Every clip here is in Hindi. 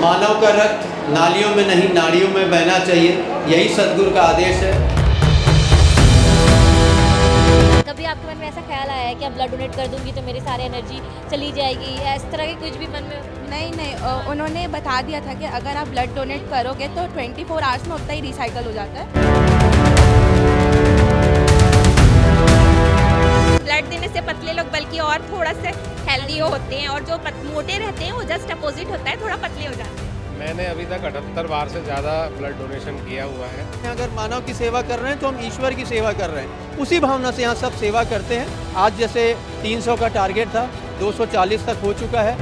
मानव का रक्त नालियों में नहीं नाड़ियों में बहना चाहिए, यही सद्गुरु का आदेश है। कभी आपके मन में ऐसा ख्याल आया है कि अब ब्लड डोनेट कर दूंगी तो मेरी सारी एनर्जी चली जाएगी, या इस तरह के कुछ भी मन में? नहीं, उन्होंने बता दिया था कि अगर आप ब्लड डोनेट करोगे तो 24 आवर्स में उतना ही रिसाइकल हो जाता है। ब्लड देने से पतले लोग बल्कि और थोड़ा से हेल्दी होते हैं, और जो मोटे रहते हैं वो जस्ट अपोजिट होता है, थोड़ा पतले हो जाते हैं। मैंने अभी तक 78 बार से ज़्यादा ब्लड डोनेशन किया हुआ है। अगर मानव की सेवा कर रहे हैं तो हम ईश्वर की सेवा कर रहे हैं, उसी भावना से यहाँ सब सेवा करते हैं। आज जैसे 300 का टारगेट था, 240 तक हो चुका है।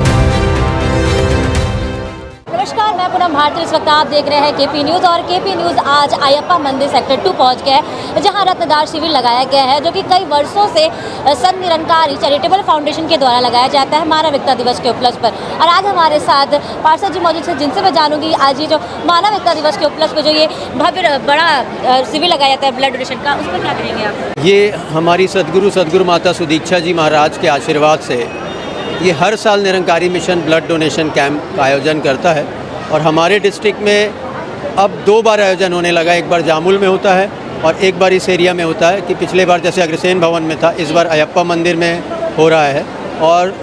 नमस्कार, मैं पूनम भारती। इस वक्त आप देख रहे हैं केपी न्यूज़, और केपी न्यूज़ आज अयप्पा मंदिर सेक्टर 2 पहुंच गया है, जहां रक्तदान शिविर लगाया गया है, जो कि कई वर्षों से संत निरंकारी चैरिटेबल फाउंडेशन के द्वारा लगाया जाता है मानविकता दिवस के उपलक्ष्य पर। और आज हमारे साथ पार्षद जी मौजूद हैं, जिनसे मैं जानूंगी आज ये जो मानविकता दिवस के उपलक्ष्य पर जो ये भव्य बड़ा शिविर लगाया जाता है ब्लड डोनेशन का, उस पर क्या करेंगे आप? ये हमारी सद्गुरु माता सुदीक्षा जी महाराज के आशीर्वाद से ये हर साल Nirankari mission blood donation camp का आयोजन करता है। और हमारे डिस्ट्रिक्ट में अब 2 बार आयोजन होने लगा, एक बार जामुल में होता है और एक बार इस एरिया में होता है। कि पिछले बार जैसे अग्रसेन भवन में था, इस बार अयप्पा मंदिर में हो रहा है। और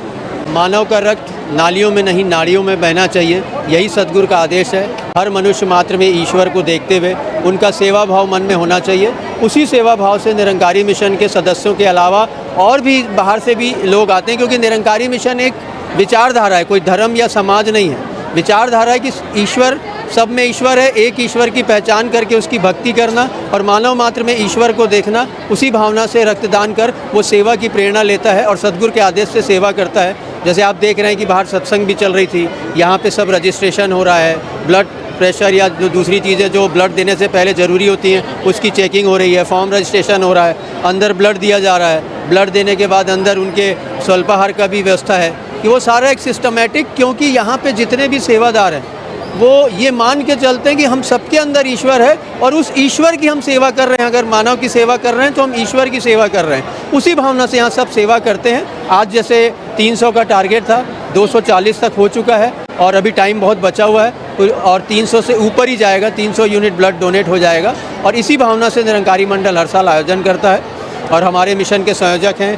मानव का रक्त नालियों में नहीं नाड़ियों में बहना चाहिए, यही सद्गुरु का आदेश है। हर मनुष्य मात्र में ईश्वर को देखते हुए उनका सेवा भाव मन में होना चाहिए। उसी सेवा भाव से निरंकारी मिशन के सदस्यों के अलावा और भी बाहर से भी लोग आते हैं, क्योंकि निरंकारी मिशन एक विचारधारा है, कोई धर्म या समाज नहीं है। विचारधारा है कि ईश्वर, सब में ईश्वर है, एक ईश्वर की पहचान करके उसकी भक्ति करना और मानव मात्र में ईश्वर को देखना। उसी भावना से रक्तदान कर वो सेवा की प्रेरणा लेता है और सद्गुरु के आदेश से सेवा करता है। जैसे आप देख रहे हैं कि बाहर सत्संग भी चल रही थी, यहाँ पे सब रजिस्ट्रेशन हो रहा है, ब्लड प्रेशर या जो दूसरी चीज़ें जो ब्लड देने से पहले ज़रूरी होती हैं उसकी चेकिंग हो रही है, फॉर्म रजिस्ट्रेशन हो रहा है, अंदर ब्लड दिया जा रहा है। ब्लड देने के बाद अंदर उनके स्वल्पाहार का भी व्यवस्था है कि वो सारा एक सिस्टमेटिक, क्योंकि यहाँ पे जितने भी सेवादार हैं वो ये मान के चलते हैं कि हम सबके अंदर ईश्वर है और उस ईश्वर की हम सेवा कर रहे हैं। अगर मानव की सेवा कर रहे हैं तो हम ईश्वर की सेवा कर रहे हैं, उसी भावना से यहाँ सब सेवा करते हैं। आज जैसे 300 का टारगेट था, 240 तक हो चुका है और अभी टाइम बहुत बचा हुआ है और 300 से ऊपर ही जाएगा, 300 यूनिट ब्लड डोनेट हो जाएगा। और इसी भावना से निरंकारी मंडल हर साल आयोजन करता है। और हमारे मिशन के संयोजक हैं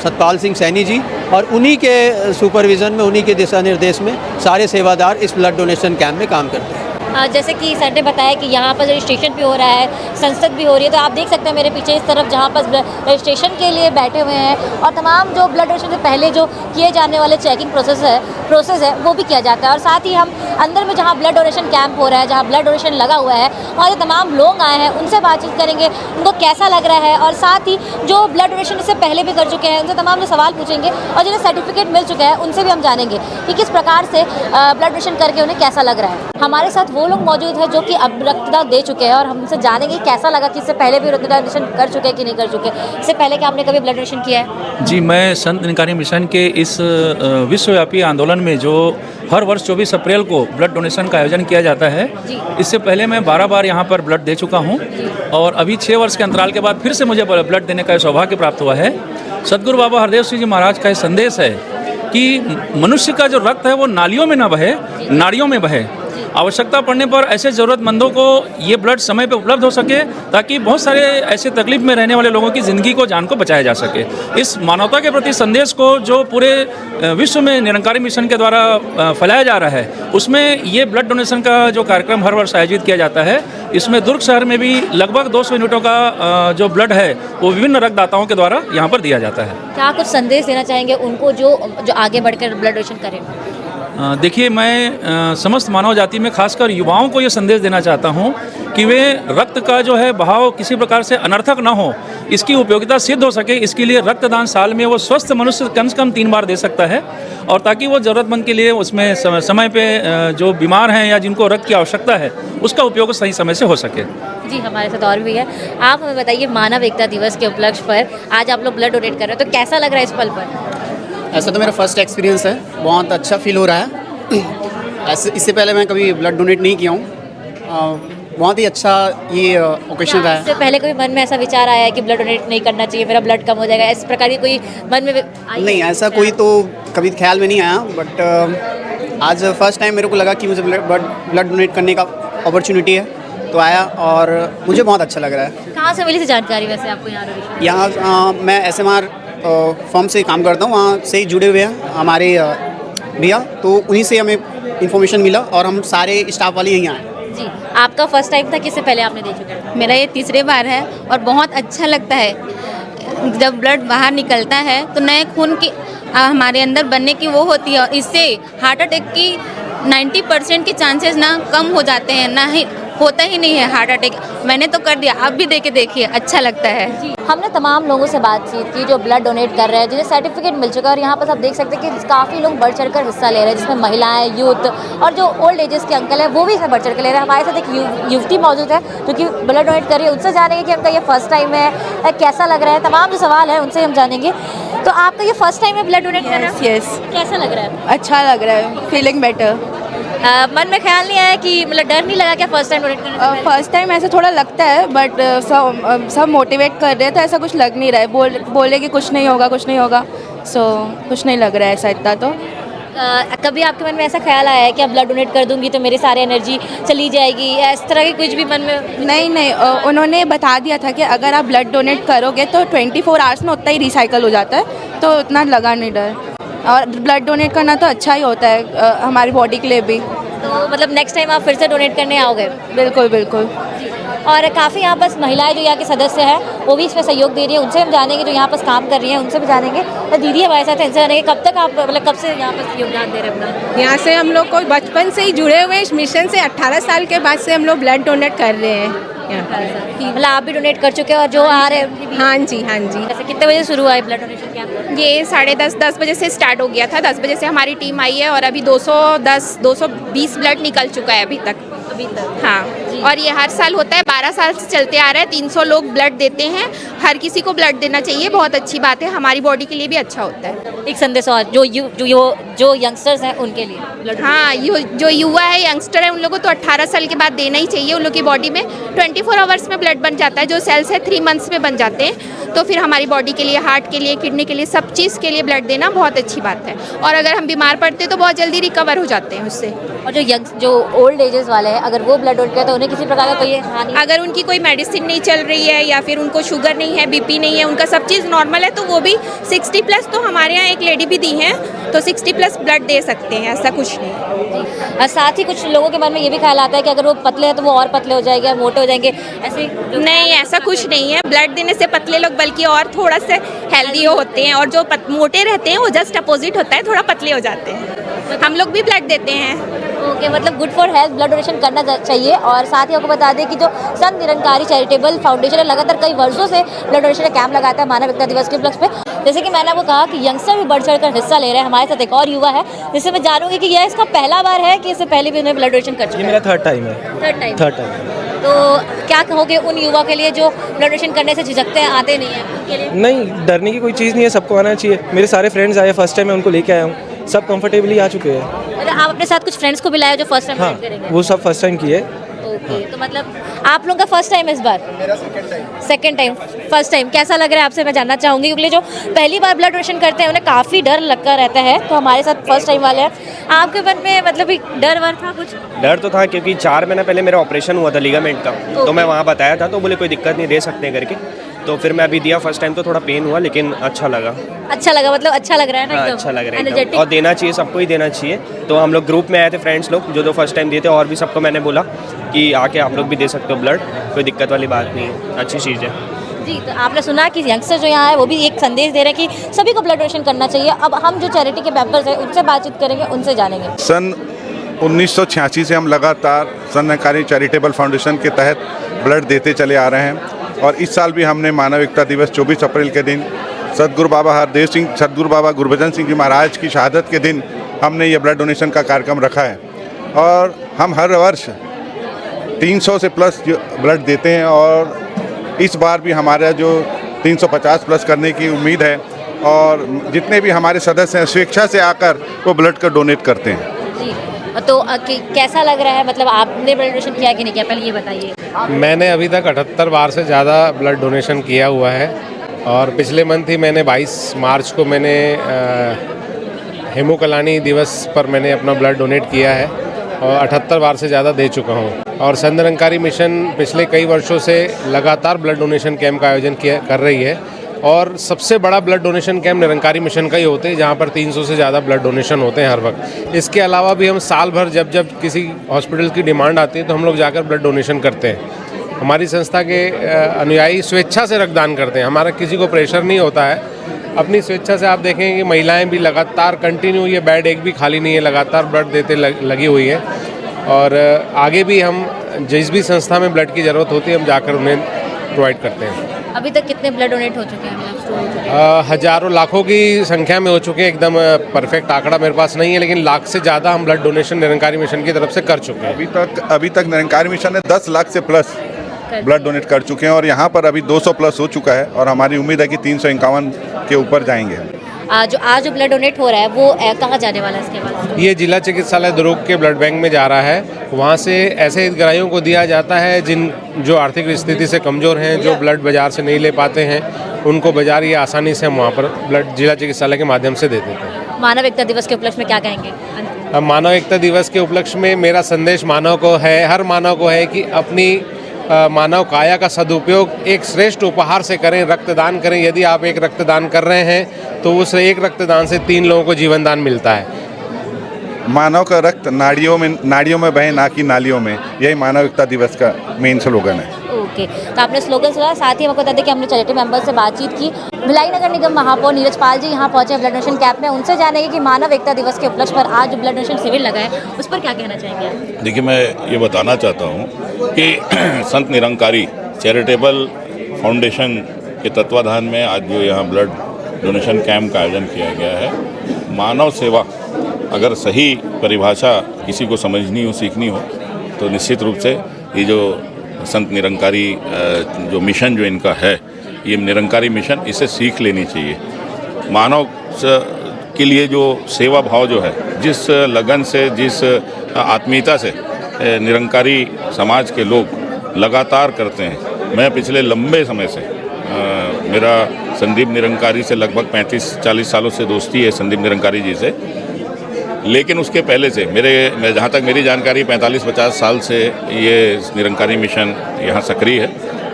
सतपाल सिंह सैनी जी, और उन्हीं के सुपरविज़न में, उन्हीं के दिशा निर्देश में सारे सेवादार इस ब्लड डोनेशन कैंप में काम करते हैं। जैसे कि सर ने बताया कि यहाँ पर रजिस्ट्रेशन भी हो रहा है, संसद भी हो रही है, तो आप देख सकते हैं मेरे पीछे इस तरफ जहाँ पर रजिस्ट्रेशन के लिए बैठे हुए हैं और तमाम जो ब्लड डोनेशन से पहले जो किए जाने वाले चेकिंग प्रोसेस है वो भी किया जाता है। और साथ ही हम अंदर में जहाँ ब्लड डोनेशन कैंप हो रहा है, जहाँ ब्लड डोनेशन लगा हुआ है, और ये तमाम लोग आए हैं, उनसे बातचीत करेंगे, उनको कैसा लग रहा है। और साथ ही जो ब्लड डोनेशन इससे पहले भी कर चुके हैं उनसे तमाम जो सवाल पूछेंगे, और जिन्हें सर्टिफिकेट मिल चुका है उनसे भी हम जानेंगे कि किस प्रकार से ब्लड डोनेशन करके उन्हें कैसा लग रहा है। हमारे साथ वो लोग मौजूद हैं जो कि अब रक्तदान दे चुके हैं, और हमसे जानेंगे कैसा लगा कि इससे पहले भी रक्तदान डोनेशन कर चुके हैं कि नहीं कर चुके। इससे पहले क्या आपने कभी ब्लड डोनेशन किया है? जी, मैं संत निरंकारी मिशन के इस विश्वव्यापी आंदोलन में जो हर वर्ष 24 अप्रैल को ब्लड डोनेशन का आयोजन किया जाता है, इससे पहले मैं 12 बार यहाँ पर ब्लड दे चुका हूँ, और अभी 6 वर्ष के अंतराल के बाद फिर से मुझे ब्लड देने का सौभाग्य प्राप्त हुआ है। सद्गुरु बाबा हरदेव सिंह जी महाराज का संदेश है कि मनुष्य का जो रक्त है वो नालियों में न बहे, नाड़ियों में बहे। आवश्यकता पड़ने पर ऐसे ज़रूरतमंदों को ये ब्लड समय पे उपलब्ध हो सके, ताकि बहुत सारे ऐसे तकलीफ में रहने वाले लोगों की ज़िंदगी को, जान को बचाया जा सके। इस मानवता के प्रति संदेश को जो पूरे विश्व में निरंकारी मिशन के द्वारा फैलाया जा रहा है, उसमें ये ब्लड डोनेशन का जो कार्यक्रम हर वर्ष आयोजित किया जाता है, इसमें दुर्ग शहर में भी लगभग 200 यूनिटों का जो ब्लड है वो विभिन्न रक्तदाताओं के द्वारा यहाँ पर दिया जाता है। क्या कुछ संदेश देना चाहेंगे उनको जो आगे बढ़कर ब्लड डोनेशन करें? देखिए, मैं समस्त मानव जाति में खासकर युवाओं को ये संदेश देना चाहता हूँ कि वे रक्त का जो है बहाव किसी प्रकार से अनर्थक ना हो, इसकी उपयोगिता सिद्ध हो सके, इसके लिए रक्तदान साल में वो स्वस्थ मनुष्य कम से कम 3 बार दे सकता है, और ताकि वो ज़रूरतमंद के लिए उसमें समय पे जो बीमार हैं या जिनको रक्त की आवश्यकता है उसका उपयोग सही समय से हो सके। जी, हमारे साथ और भी है। आप हमें बताइए, मानव एकता दिवस के उपलक्ष्य पर आज आप लोग ब्लड डोनेट कर रहे हो, तो कैसा लग रहा है इस पल पर? ऐसा तो मेरा फर्स्ट एक्सपीरियंस है, बहुत अच्छा फील हो रहा है। ऐसे इससे पहले मैं कभी ब्लड डोनेट नहीं किया हूँ, बहुत ही अच्छा ये ओकेशन रहा है। इससे पहले कोई मन में ऐसा विचार आया है कि ब्लड डोनेट नहीं करना चाहिए, मेरा ब्लड कम हो जाएगा, इस प्रकार की कोई मन में नहीं, ऐसा कोई तो कभी ख्याल में नहीं आया, बट आज फर्स्ट टाइम मेरे को लगा कि मुझे ब्लड डोनेट करने का अपॉर्चुनिटी है, तो आया और मुझे बहुत अच्छा लग रहा है। कहाँ से मिली थी जानकारी वैसे आपको यहाँ डोनेशन? यहाँ मैं SMR फॉर्म से काम करता हूँ, वहाँ से ही जुड़े हुए हैं हमारे भैया, तो उन्हीं से हमें इन्फॉर्मेशन मिला और हम सारे स्टाफ वाले यहीं आए। जी, आपका फर्स्ट टाइम था कि इससे पहले आपने दे चुके हैं? मेरा ये तीसरी बार है और बहुत अच्छा लगता है। जब ब्लड बाहर निकलता है तो नए खून की हमारे अंदर बनने की वो होती है और इससे हार्ट अटैक की 90% के चांसेस ना कम हो जाते हैं, ना ही होता ही नहीं है हार्ट अटैक। मैंने तो कर दिया, आप भी दे के देखिए, अच्छा लगता है। हमने तमाम लोगों से बातचीत की जो ब्लड डोनेट कर रहे हैं, जिन्हें सर्टिफिकेट मिल चुका है, और यहाँ पर आप देख सकते हैं कि काफ़ी लोग बढ़ चढ़ कर हिस्सा ले रहे हैं, जिसमें महिलाएं, यूथ और जो ओल्ड एजेस के अंकल हैं वो भी इसमें बढ़ चढ़ कर ले रहे हैं। हमारे साथ एक युवती मौजूद है जो कि ब्लड डोनेट कर रही है, उनसे जानेंगे कि उनका ये फर्स्ट टाइम है, कैसा लग रहा है, तमाम जो सवाल है उनसे हम जानेंगे। तो आपका ये फर्स्ट टाइम है ब्लड डोनेट कर रहे हैं? यस, कैसा लग रहा है? अच्छा लग रहा है, फीलिंग बेटर। मन में ख्याल नहीं आया कि मतलब डर नहीं लगा क्या फर्स्ट टाइम डोनेट करने से पहले? फर्स्ट टाइम ऐसे थोड़ा लगता है, बट सब मोटिवेट कर रहे हैं तो ऐसा कुछ लग नहीं रहा है। बोले कि कुछ नहीं होगा, कुछ नहीं होगा, सो कुछ नहीं लग रहा है ऐसा इतना। तो कभी आपके मन में ऐसा ख्याल आया है कि अब ब्लड डोनेट कर दूंगी तो मेरी सारी एनर्जी चली जाएगी, या इस तरह की कुछ भी मन में? नहीं, उन्होंने बता दिया था कि अगर आप ब्लड डोनेट करोगे तो 24 आवर्स में उतना ही रिसाइकल हो जाता है, तो उतना लगा नहीं डर। और ब्लड डोनेट करना तो अच्छा ही होता है हमारी बॉडी के लिए भी। तो मतलब नेक्स्ट टाइम आप फिर से डोनेट करने आओगे? बिल्कुल बिल्कुल। और काफ़ी यहाँ पर महिलाएं जो यहाँ के सदस्य हैं वो भी इसमें सहयोग दे रही है, उनसे हम जानेंगे। जो यहाँ पर काम कर रही हैं उनसे भी जानेंगे। तो दीदी हमारे साथ हैं, इनसे जानेंगे कब तक आप मतलब कब से यहाँ पर योगदान दे रहे हैं अपना? यहाँ से हम लोग को बचपन से ही जुड़े हुए इस मिशन से 18 साल के बाद से हम लोग ब्लड डोनेट कर रहे हैं। मतलब आप भी डोनेट कर चुके हैं और जो आ रहे हैं? हाँ जी, हाँ जी। वैसे कितने बजे शुरू हुआ है ब्लड डोनेशन कैंप? ये 10:30 बजे से स्टार्ट हो गया था। 10 बजे से हमारी टीम आई है और अभी 220 ब्लड निकल चुका है अभी तक। हाँ, और ये हर साल होता है, 12 साल से चलते आ रहा है। 300 लोग ब्लड देते हैं, हर किसी को ब्लड देना चाहिए, बहुत अच्छी बात है, हमारी बॉडी के लिए भी अच्छा होता है। एक संदेश और जो यंगस्टर्स हैं उनके लिए ब्लड? हाँ, जो युवा है, यंगस्टर है, उन लोगों को तो 18 साल के बाद देना ही चाहिए। उन लोग की बॉडी में 24 आवर्स में ब्लड बन जाता है, जो सेल्स है 3 मंथ्स में बन जाते हैं। तो फिर हमारी बॉडी के लिए, हार्ट के लिए, किडनी के लिए, सब चीज़ के लिए ब्लड देना बहुत अच्छी बात है। और अगर हम बीमार पड़ते हैं तो बहुत जल्दी रिकवर हो जाते हैं उससे। और जो ओल्ड एजेस वाले हैं, अगर वो ब्लड डोनेट करें तो उन्हें किसी प्रकार का कोई हानि? अगर उनकी कोई मेडिसिन नहीं चल रही है या फिर उनको शुगर नहीं है, बीपी नहीं है, उनका सब चीज़ नॉर्मल है, तो वो भी 60+, तो हमारे यहाँ एक लेडी भी दी हैं, तो 60+ ब्लड दे सकते हैं, ऐसा कुछ नहीं। और साथ ही कुछ लोगों के मन में ये भी ख्याल आता है कि अगर वो पतले हैं तो वो और पतले हो जाएंगे, मोटे हो जाएंगे, ऐसे? नहीं, ऐसा कुछ नहीं है। ब्लड देने से पतले लोग बल्कि और थोड़ा से हेल्दी होते हैं, और जो मोटे रहते हैं वो जस्ट अपोजिट होता है, थोड़ा पतले हो जाते हैं। हम लोग भी ब्लड देते हैं। ओके, मतलब good for health, blood donation करना चाहिए। और साथ ही आपको बता दें कि जो संत निरंकारी चैरिटेबल फाउंडेशन है, लगातार कई वर्षों से ब्लड डोनेशन का कैंप लगाता है मानव एकता दिवस के उपलक्ष्य पे। जैसे कि मैंने आपको कहा कि यंगस्टर भी बढ़ चढ़कर हिस्सा ले रहे हैं। हमारे साथ एक और युवा है जिससे मैं जानूंगी कि यह इसका पहला बार है कि इससे पहले भी उन्हें ब्लड डोनेशन कर चुके हैं? मेरा थर्ड टाइम है। Third time. तो क्या कहोगे उन युवा के लिए जो ब्लड डोनेशन करने से झिझकते हैं, आते नहीं हैं, उनके लिए? नहीं, डरने की कोई चीज़ नहीं है, सबको आना चाहिए। मेरे सारे फ्रेंड्स आए, फर्स्ट टाइम मैं उनको लेके आया हूँ, सब कंफर्टेबली आ चुके हैं। मतलब आप अपने साथ कुछ फ्रेंड्स को भी लाए जो फर्स्ट टाइम हाँ, करेंगे? वो सब फर्स्ट टाइम किए। ओके, तो मतलब आप लोगों का फर्स्ट टाइम है इस बार? मेरा सेकंड टाइम। फर्स्ट टाइम कैसा लग रहा है आपसे, मैं जानना चाहूँगी, क्योंकि जो पहली बार ब्लड डोनेशन करते हैं उन्हें काफ़ी डर लगता रहता है। तो हमारे साथ फर्स्ट टाइम वाले हैं, आपके मन में मतलब एक डर वर था कुछ? डर तो था, क्योंकि 4 महीना पहले मेरा ऑपरेशन हुआ था लिगामेंट का, तो मैं वहाँ बताया था, तो बोले कोई दिक्कत नहीं, दे सकते हैं करके। तो फिर मैं अभी दिया फर्स्ट टाइम, तो थोड़ा पेन हुआ, लेकिन अच्छा लगा। अच्छा लगा, मतलब अच्छा लग रहा है ना? हाँ, एकदम अच्छा लग रहा है एकदम। एनर्जेटिक। और देना चाहिए, सबको ही देना चाहिए। तो हम लोग ग्रुप में आए थे, फ्रेंड्स लोग जो फर्स्ट टाइम दिए थे, और भी सबको मैंने बोला कि आके आप लोग भी दे सकते हो ब्लड, कोई दिक्कत वाली बात नहीं है, अच्छी चीज़ है। जी, तो आपने सुना कि यंगस्टर जो यहाँ है वो भी एक संदेश दे रहे हैं कि सभी को ब्लड डोनेशन करना चाहिए। अब हम जो चैरिटी के मेंबर्स हैं उनसे बातचीत करेंगे, उनसे जानेंगे। सन 1986 से हम लगातार संत निरंकारी चैरिटेबल फाउंडेशन के तहत ब्लड देते चले आ रहे हैं, और इस साल भी हमने मानव एकता दिवस 24 अप्रैल के दिन सदगुरु बाबा गुरबचन सिंह जी महाराज की शहादत के दिन हमने ये ब्लड डोनेशन का कार्यक्रम रखा है। और हम हर वर्ष 300 से प्लस ब्लड देते हैं, और इस बार भी हमारा जो 350 प्लस करने की उम्मीद है, और जितने भी हमारे सदस्य हैं स्वेच्छा से आकर वो ब्लड का डोनेट करते हैं। जी, तो कैसा लग रहा है, मतलब आपने ब्लड डोनेशन किया कि नहीं किया, पहले ये बताइए। मैंने अभी तक 78 बार से ज़्यादा ब्लड डोनेशन किया हुआ है, और पिछले मंथ ही मैंने 22 मार्च को मैंने हेमोकलानी दिवस पर मैंने अपना ब्लड डोनेट किया है और 78 बार से ज़्यादा दे चुका हूँ। और संत निरंकारी मिशन पिछले कई वर्षों से लगातार ब्लड डोनेशन कैंप का आयोजन कर रही है और सबसे बड़ा blood donation camp Nirankari mission का ही होते हैं, जहाँ पर 300 से ज़्यादा ब्लड डोनेशन होते हैं हर वक्त। इसके अलावा भी हम साल भर जब जब किसी हॉस्पिटल की डिमांड आती है तो हम लोग जाकर ब्लड डोनेशन करते हैं। हमारी संस्था के अनुयायी स्वेच्छा से रक्तदान करते हैं, हमारा किसी को प्रेशर नहीं होता है। अपनी स्वेच्छा से आप देखेंगे कि महिलाएं भी लगातार कंटिन्यू, ये बेड एक भी खाली नहीं है, लगातार ब्लड देते लगी हुई है। और आगे भी हम जिस भी संस्था में ब्लड की ज़रूरत होती है हम जाकर उन्हें प्रोवाइड करते हैं। अभी तक कितने ब्लड डोनेट हो चुके हैं? हजारों लाखों की संख्या में हो चुके हैं। एकदम परफेक्ट आंकड़ा मेरे पास नहीं है, लेकिन लाख से ज़्यादा हम ब्लड डोनेशन निरंकारी मिशन की तरफ से कर चुके हैं। अभी तक निरंकारी मिशन ने 10 लाख से प्लस ब्लड डोनेट कर चुके हैं और यहाँ पर अभी 200 प्लस हो चुका है और हमारी उम्मीद है कि 351 के ऊपर जाएंगे। जो आज जो ब्लड डोनेट हो रहा है वो कहाँ जाने वाला है इसके बाद? ये जिला चिकित्सालय दुर्ग के ब्लड बैंक में जा रहा है। वहाँ से ऐसे हितग्राहियों को दिया जाता है जो आर्थिक स्थिति से कमज़ोर हैं, जो ब्लड बाज़ार से नहीं ले पाते हैं, उनको बाज़ार ये आसानी से हम वहाँ पर ब्लड जिला चिकित्सालय के माध्यम से दे देते हैं। मानव एकता दिवस के उपलक्ष्य में क्या कहेंगे? मानव एकता दिवस के उपलक्ष्य में मेरा संदेश मानव को है, हर मानव को है कि अपनी मानव काया का सदुपयोग एक श्रेष्ठ उपहार से करें, रक्तदान करें। यदि आप एक रक्तदान कर रहे हैं तो उस एक रक्तदान से 3 लोगों को जीवन दान मिलता है। मानव का रक्त नाड़ियों में बहे, ना कि नालियों में, यही मानव एकता दिवस का मेन स्लोगन है। ओके, तो आपने स्लोगन सुना। साथ ही हमको बता दें कि हमने चैरिटी मेंबर से बातचीत की। भिलाई नगर निगम महापौर नीरज पाल जी यहाँ पहुंचे ब्लड डोनेशन कैंप में। उनसे जानेंगे कि मानव एकता दिवस के उपलक्ष्य पर आज ब्लड डोनेशन शिविर लगा है, उस पर क्या कहना चाहेंगे आप? देखिए, मैं ये बताना चाहता हूँ कि संत निरंकारी चैरिटेबल फाउंडेशन के तत्वाधान में आज जो यहाँ ब्लड डोनेशन कैंप का आयोजन किया गया है, मानव सेवा अगर सही परिभाषा किसी को समझनी हो, सीखनी हो, तो निश्चित रूप से ये जो संत निरंकारी जो मिशन जो इनका है, ये निरंकारी मिशन, इसे सीख लेनी चाहिए। मानव के लिए जो सेवा भाव जो है, जिस लगन से, जिस आत्मीयता से निरंकारी समाज के लोग लगातार करते हैं। मैं पिछले लंबे समय से मेरा संदीप निरंकारी से लगभग 35-40 सालों से दोस्ती है, संदीप निरंकारी जी से। लेकिन उसके पहले से मैं जहाँ तक मेरी जानकारी 45-50 साल से ये निरंकारी मिशन यहाँ सक्रिय है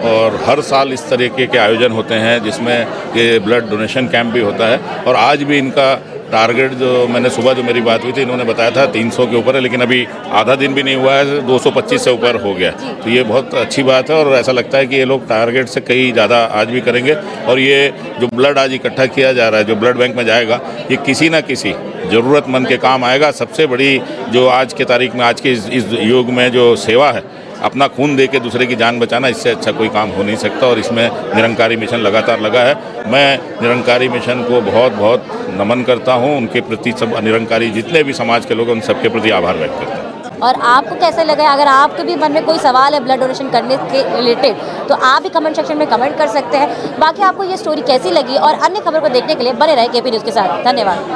और हर साल इस तरीके के आयोजन होते हैं जिसमें ये ब्लड डोनेशन कैंप भी होता है। और आज भी इनका टारगेट, जो मैंने सुबह जो मेरी बात हुई थी, इन्होंने बताया था 300 के ऊपर है, लेकिन अभी आधा दिन भी नहीं हुआ है, 225 से ऊपर हो गया। तो ये बहुत अच्छी बात है और ऐसा लगता है कि ये लोग टारगेट से कई ज़्यादा आज भी करेंगे। और ये जो ब्लड आज इकट्ठा किया जा रहा है, जो ब्लड बैंक में जाएगा, ये किसी ना किसी ज़रूरतमंद के काम आएगा। सबसे बड़ी जो आज के तारीख में, आज के इस युग में जो सेवा है, अपना खून दे के दूसरे की जान बचाना, इससे अच्छा कोई काम हो नहीं सकता। और इसमें निरंकारी मिशन लगातार लगा है। मैं निरंकारी मिशन को बहुत बहुत नमन करता हूं। उनके प्रति सब निरंकारी जितने भी समाज के लोग हैं, उन सबके प्रति आभार व्यक्त करता हूं। और आपको कैसे लगा? अगर आपके भी मन में कोई सवाल है ब्लड डोनेशन करने के रिलेटेड, तो आप भी कमेंट सेक्शन में कमेंट कर सकते हैं। बाकी आपको ये स्टोरी कैसी लगी और अन्य खबर को देखने के लिए बने रहे केपी न्यूज़ के साथ। धन्यवाद।